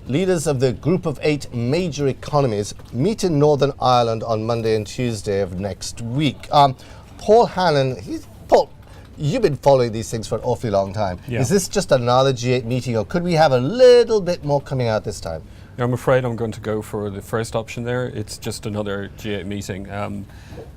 leaders of the group of 8 major economies meet in Northern Ireland on Monday and Tuesday of next week. Paul Hannon, Paul, you've been following these things for an awfully long time. Yeah. Is this just another G8 meeting, or could we have a little bit more coming out this time? I'm afraid I'm going to go for the first option there. It's just another G8 meeting.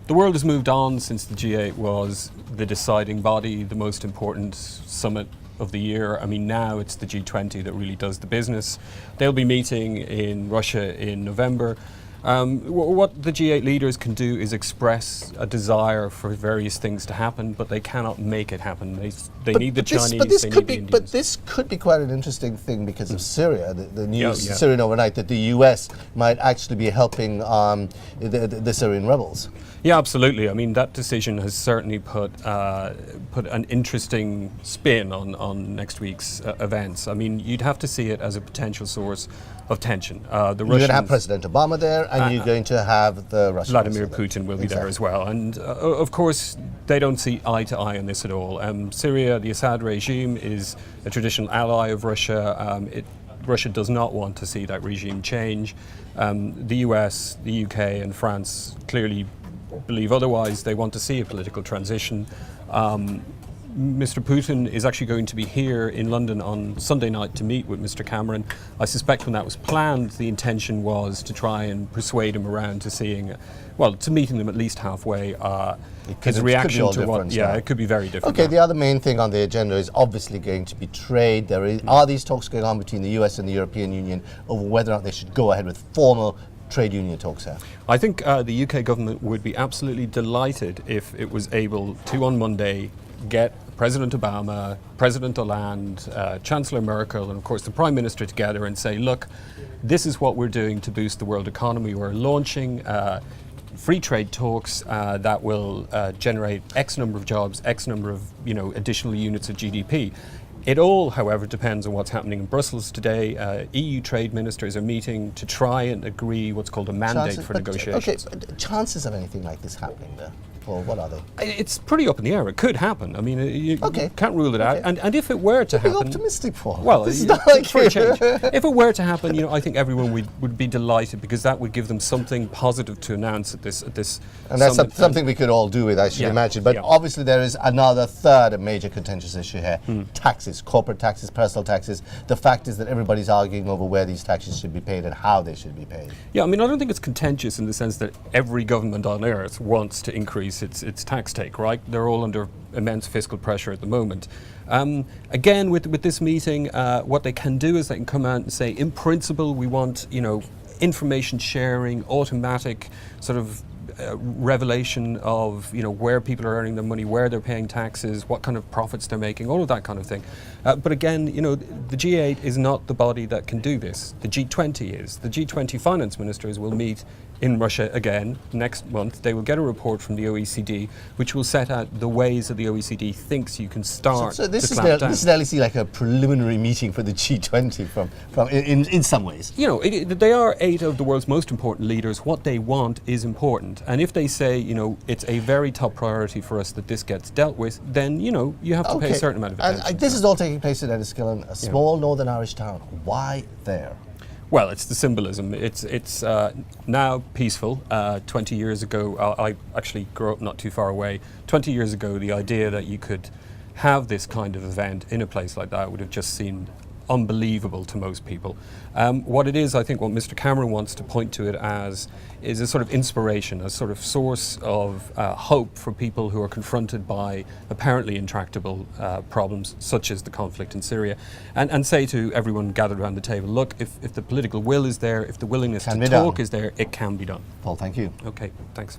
The world has moved on since the G8 was the deciding body, the most important summit of the year. I mean, now it's the G20 that really does the business. They'll be meeting in Russia in November. What the G8 leaders can do is express a desire for various things to happen, but they cannot make it happen. They need the Chinese, they need the Indians. But this could be quite an interesting thing because of Syria, the news Syrian overnight that the US might actually be helping the Syrian rebels. Yeah, absolutely. I mean, that decision has certainly put an interesting spin on next week's events. I mean, you'd have to see it as a potential source of tension. You're going to have President Obama there, and you're going to have the Russian Vladimir Putin will be there as well. And of course, they don't see eye to eye on this at all. Syria, the Assad regime, is a traditional ally of Russia. Russia does not want to see that regime change. The US, the UK, and France clearly believe otherwise. They want to see a political transition. Mr. Putin is actually going to be here in London on Sunday night to meet with Mr. Cameron. I suspect when that was planned, the intention was to try and persuade him around to to meeting them at least halfway. His reaction to what, it could be very different. Okay, the other main thing on the agenda is obviously going to be trade. Are these talks going on between the US and the European Union over whether or not they should go ahead with formal trade union talks here? I think the UK government would be absolutely delighted if it was able to, on Monday, get President Obama, President Hollande, Chancellor Merkel, and of course the Prime Minister together and say, look, this is what we're doing to boost the world economy. We're launching free trade talks that will generate X number of jobs, X number of additional units of GDP. It all, however, depends on what's happening in Brussels today. EU trade ministers are meeting to try and agree what's called a mandate for negotiations. Okay, but chances of anything like this happening there? Or what are they? It's pretty up in the air. It could happen. I mean, you can't rule it out. And if it were to happen, optimistic, Paul. Well, this is not like for a change. If it were to happen, I think everyone would be delighted because that would give them something positive to announce at this. And that's something we could all do with, I should imagine. But obviously, there is another third major contentious issue here: taxes, corporate taxes, personal taxes. The fact is that everybody's arguing over where these taxes should be paid and how they should be paid. Yeah, I mean, I don't think it's contentious in the sense that every government on earth wants to increase its tax take, right? They're all under immense fiscal pressure at the moment. Again, with this meeting, what they can do is they can come out and say, in principle, we want, information sharing, automatic sort of revelation of where people are earning their money, where they're paying taxes, what kind of profits they're making, all of that kind of thing. But again, the G8 is not the body that can do this. The G20 is. The G20 finance ministers will meet in Russia again next month. They will get a report from the OECD, which will set out the ways that the OECD thinks you can start so this to clamp down. This is nearly like a preliminary meeting for the G20 in some ways. They are 8 of the world's most important leaders. What they want is important. And if they say, it's a very top priority for us that this gets dealt with, then, you have to pay a certain amount of attention. And this is all taking place in Enniskillen, a small Northern Irish town. Why there? Well, it's the symbolism. It's now peaceful. 20 years ago, I actually grew up not too far away. 20 years ago, the idea that you could have this kind of event in a place like that would have just seemed unbelievable to most people. What it is, I think what Mr. Cameron wants to point to it as is a sort of inspiration, a sort of source of hope for people who are confronted by apparently intractable problems such as the conflict in Syria, and say to everyone gathered around the table, look, if the political will is there, if the willingness to talk is there, it can be done. Paul, thank you. Okay, thanks.